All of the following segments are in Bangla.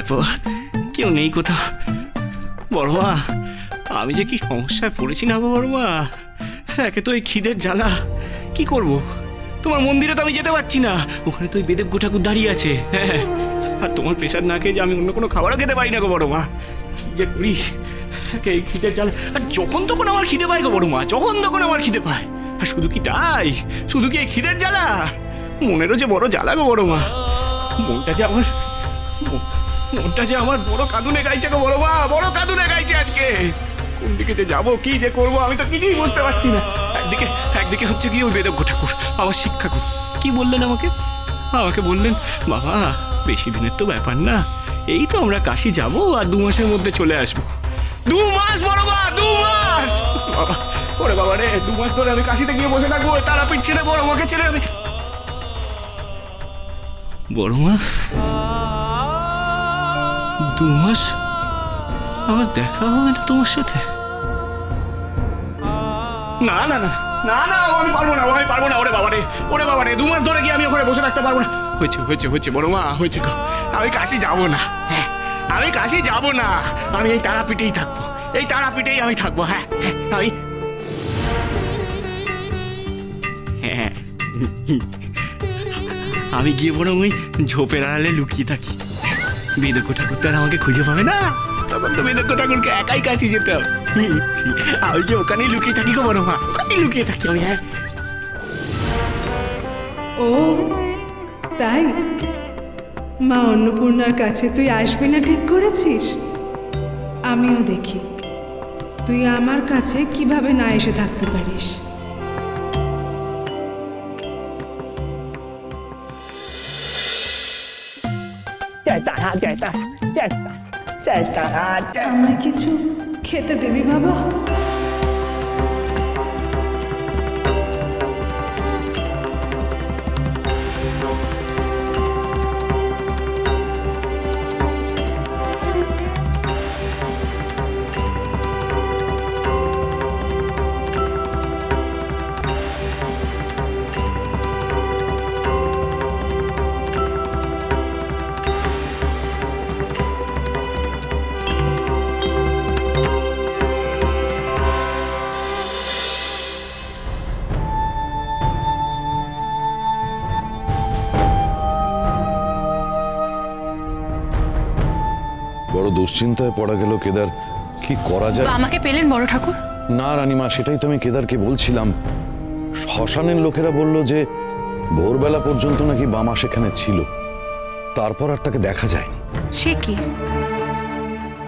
তারপর কেউ নেই কোথাও। বড় মা, আমি যে কি সমস্যায় পড়েছি না গো বড় মা। একে তো এই খিদের জ্বালা, কি করব? তোমার মন্দিরে তো আমি যেতে পারছি না, ওখানে তো ওই বেদেজ্ঞ ঠাকুর দাঁড়িয়ে আছে। হ্যাঁ, আর তোমার প্রেশার না খেয়ে যে আমি অন্য কোনো খাবারও খেতে পারি না গো বড় মা। যে করি এই খিদের জ্বালা, আর যখন তখন আমার খিদে পায় গো বড় মা, যখন তখন আমার খিদে পায়। আর শুধু কি তাই, শুধু কি এই খিদের জ্বালা, মনেরও যে বড় জ্বালা গো বড় মা। মনটা যে আমার বড় কাঁদুনে গাইছে গো বড় মা, বড় কাঁদুনে গাইছে আজকে। কোন দিকে যে যাবো, কি যে করবো, আমি তো কিছুই বুঝতে পারছি না। একদিকে হচ্ছে কি ওই বেদজ্ঞ ঠাকুর আমার শিক্ষা গুরু। কি বললেন আমাকে বললেন, বাবা বেশি দিনের তো ব্যাপার না, এই তো আমরা কাশি যাবো আর 2 মাসের মধ্যে চলে আসবো। 2 মাস বড় মা, 2 মাস। ওরে বাবা রে, 2 মাস ধরে আমি কাশিতে গিয়ে বসে থাকবো, তারাপীঠ ছেড়ে বড় মাকে ছেড়ে আমি। বড় মা 2 মাস আমার দেখা হবে না তোমার সাথে? না না না না না, আমি পারবো না। ওরে বাবা রে 2 মাস ধরে কি আমি ওখানে বসে থাকতে পারবো না। হয়েছে বড় মা, হয়েছে গো। আমি কাশি যাবো না, হ্যাঁ আমি কাশি যাবো না, আমি এই তারাপীঠেই থাকবো, এই তারাপীঠেই আমি থাকবো। হ্যাঁ আমি গিয়ে বরং ওই ঝোপের আড়ালে লুকিয়ে থাকি। বেদজ্ঞ ঠাকুর তো আর আমাকে খুঁজে পাবে না, তখন তো বেদজ্ঞ ঠাকুরকে একাই কাশি যেতে হবে। আমি যে ওখানেই লুকিয়ে থাকি গো বড় মা, ওখানেই লুকিয়ে থাকি আমি। হ্যাঁ ও তাই, মা অন্নপূর্ণার কাছে তুই আসবি না ঠিক করেছিস? আমিও দেখি তুই আমার কাছে কিভাবে না এসে থাকতে পারিস। আমায় কিছু খেতে দিবি বাবা? বড় দুশ্চিন্তায় পড়া গেল কেদার, কি করা যায়। আমাকে পেলেন বড় ঠাকুর? না রানীমা, সেটাই তো আমি কেদারকে বলছিলাম। শ্মশানের লোকেরা বলল যে ভোরবেলা পর্যন্ত নাকি বামা সেখানে ছিল, তারপর আর তাকে দেখা যায়নি। সে কি?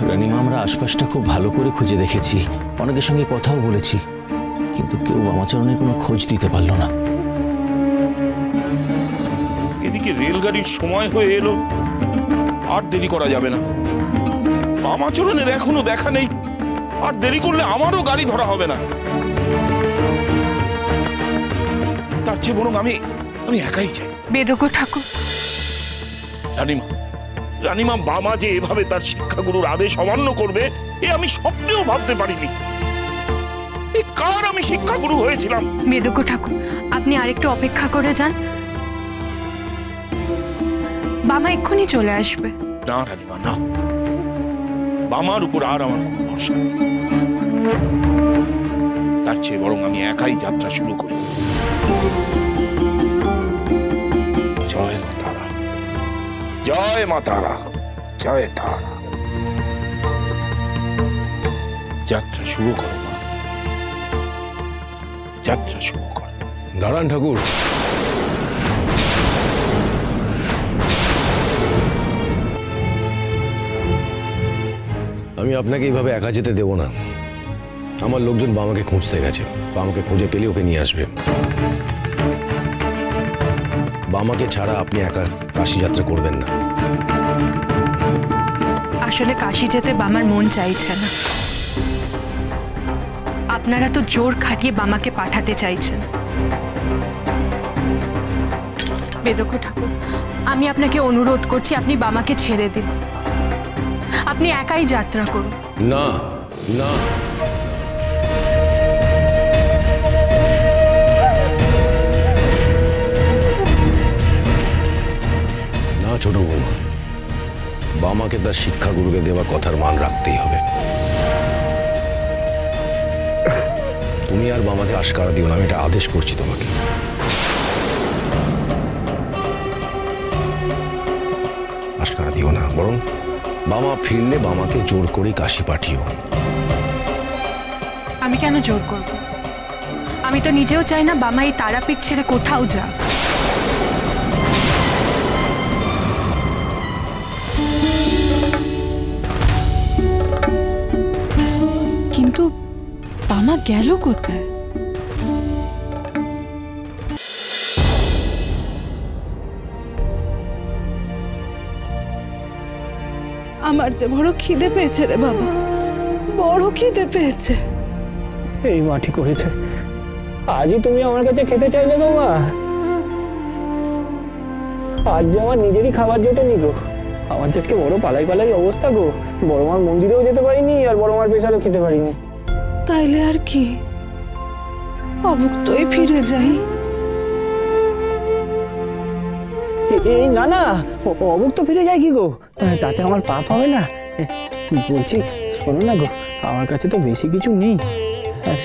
রানীমা, আমরা আশপাশটা খুব ভালো করে খুঁজে দেখেছি, অনেকের সঙ্গে কথাও বলেছি, কিন্তু কেউ বামাচরণের কোনো খোঁজ দিতে পারল না। এদিকে রেলগাড়ির সময় হয়ে এলো, আর দেরি করা যাবে না। বামাচরণের এখনো দেখা নেই, আর দেরি করলে আমারও গাড়ি ধরা হবে না। তার চেয়ে বরং আমি একাই যাই। বেদজ্ঞ ঠাকুর। রানীমা, বামা যে এভাবে তার শিক্ষাগুরুর আদেশ অমান্য করবে, এ আমি স্বপ্নেও ভাবতে পারিনি। এ কার আমি শিক্ষাগুরু হয়েছিলাম? বেদজ্ঞ ঠাকুর, আপনি আরেকটু অপেক্ষা করে যান, বামা এক্ষুনি চলে আসবে। না রানীমা, না, বামার উপর আর আমার কোনো ভরসা নেই। তার চেয়ে বরং আমি একাই যাত্রা শুরু করি। জয় মা তারা, জয় মা তারা, জয় তারা। যাত্রা শুরু করো মা, যাত্রা শুরু করো। দাঁড়ান ঠাকুর, আমি আপনাকে এইভাবে একা যেতে দেব না। আমার লোকজন বামাকে খুঁজতে গেছে, বামাকে খুঁজে পেলে ওকে নিয়ে আসবে। বামাকে ছাড়া আপনি একা কাশি যাত্রা করবেন না। আসলে কাশি যেতে বামার মন চাইছে না, আপনারা তো জোর খাটিয়ে বামাকে পাঠাতে চাইছেন। বেদজ্ঞ ঠাকুর, আমি আপনাকে অনুরোধ করছি, আপনি বামাকে ছেড়ে দিন, আপনি একাই যাত্রা করুন। না না, না ছোট বৌমা, বামাকে তার শিক্ষাগুরুকে দেওয়া কথার মান রাখতেই হবে। তুমি আর বামাকে আশকারা দিও না, আমি এটা আদেশ করছি তোমাকে। আশকারা দিও না, বরং বামা ফিরলে বামাকে জোর করে কাশি পাঠিও। আমি কেন জোর করব? আমি তো নিজেও চাই না বামা এই তারাপীঠ ছেড়ে কোথাও যাক। কিন্তু বামা গেল কোথায়? আমার যে বড় খিদে পেয়েছে রে বাবা, বড় খিদে পেয়েছে। এই মাটি করেছে, আজই তুমি আমার কাছে খেতে চাইলে বাবা? আজ যে আমার নিজেরই খাবার জোটেনি গো, আমার আজকে বড় পালাই পালাই অবস্থা গো। বড় মার মন্দিরেও যেতে পারিনি, আর বড় মার পেশারও খেতে পারিনি। তাইলে আর কি, অভুক্তই ফিরে যাই। এই না না, অভুক্ত ফিরে যায় কি গো? তাতে আমার পাপ হবে না? বলছি শোনো না গো, আমার কাছে তো বেশি কিছু নেই,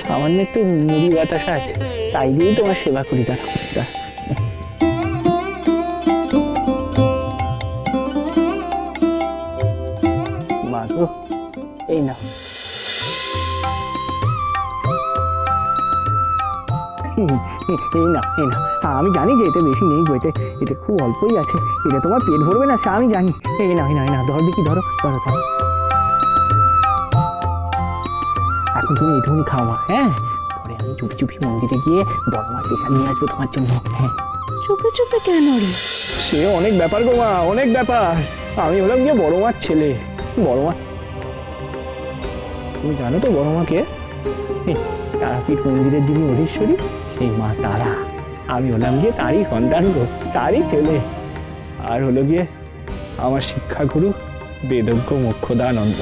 সামান্য একটু মুড়ি বাতাসা আছে, তাই দিয়েই তোমার সেবা করি। দাঁড়াও, মা গো, এই না, এই না, এই না। আমি জানি যে এটা বেশি নেই গো, এটা খুব অল্পই আছে, এটা তোমার পেট ভরবে না, সে আমি জানি। এই না, এই না, এই না, ধর দেখি, ধরো ধরো ধরো। এখন তুমি এটুকুনি খাও মা, হ্যাঁ? পরে আমি চুপি চুপি মন্দিরে গিয়ে বড় মার পেশা নিয়ে আসবো তোমার জন্য। হ্যাঁ, চুপে চুপে কেন রে? সে অনেক ব্যাপার গো মা, অনেক ব্যাপার। আমি হলাম গিয়ে বড় মার ছেলে। বড় মা, তুমি জানো তো বড় মাকে? তারাপীঠ মন্দিরের যিনি অধীশ্বরী, সেই মা তারা। আমি হলাম গিয়ে তারই সন্তান গো, তারই ছেলে। আর হলো গিয়ে আমার শিক্ষাগুরু বেদজ্ঞ মোক্ষদানন্দ,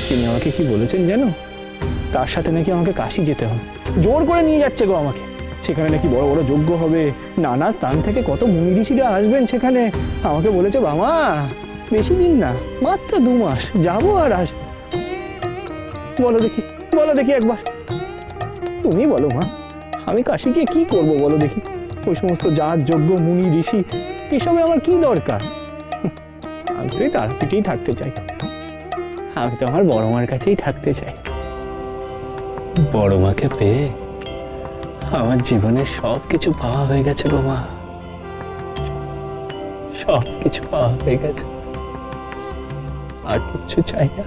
তিনি আমাকে কি বলেছেন জানো? তার সাথে নাকি আমাকে কাশি যেতে হবে, জোর করে নিয়ে যাচ্ছে গো আমাকে। সেখানে নাকি বড় বড় যজ্ঞ হবে, নানা স্থান থেকে কত মুনি ঋষিরা আসবেন সেখানে। আমাকে বলেছে বাবা বেশি দিন না, মাত্র 2 মাস যাবো আর আসবো। বলো দেখি, বলো দেখি একবার, তুমি বলো মা, আমি কাশি গিয়ে কি করবো বলো দেখি? ওই সমস্ত জাত যজ্ঞ মুনি ঋষি এসবে আমার কি দরকার? আমি তো এই তারাপীঠেই থাকতে চাই, আমি তো আমার বড় মার কাছেই থাকতে চাই। বড় মাকে পেয়ে আমার জীবনে সব কিছু পাওয়া হয়ে গেছে গো মা, সব কিছু পাওয়া হয়ে গেছে। আর কিচ্ছু চাই না,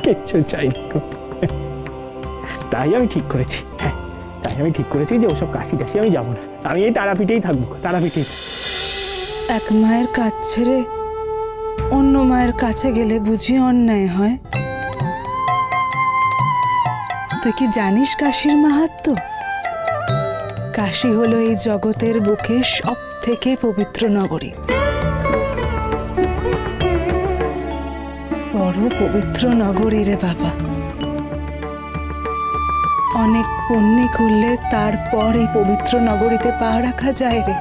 কিচ্ছু চাই না গো। তাই আমি ঠিক করেছি, হ্যাঁ, তাই আমি ঠিক করেছি যে ওসব কাশি টাশি আমি যাবো না, আমি এই তারাপীঠেই থাকবো, তারাপীঠেই। এক মায়ের কাজ ছেড়ে অন্য মায়ের কাছে গেলে বুঝি অন্যায় হয়? তুই কি জানিস কাশীর মাহাত্ম্য? কাশী হলো এই জগতের বুকে সব থেকে পবিত্র নগরী, বড় পবিত্র নগরী রে বাবা। অনেক পুণ্য করলে তারপর এই পবিত্র নগরীতে পা রাখা যায় রে।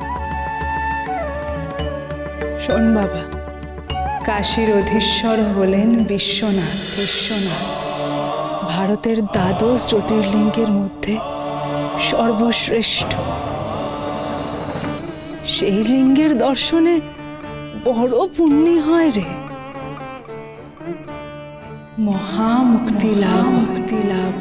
শোন বাবা, কাশীর অধীশ্বর হলেন বিশ্বনাথ। বিশ্বনাথ ভারতের 12 জ্যোতির্লিঙ্গের মধ্যে সর্বশ্রেষ্ঠ। সেই লিঙ্গের দর্শনে বড় পুণ্য হয় রে। মহা মুক্তি লাভ, মুক্তি লাভ।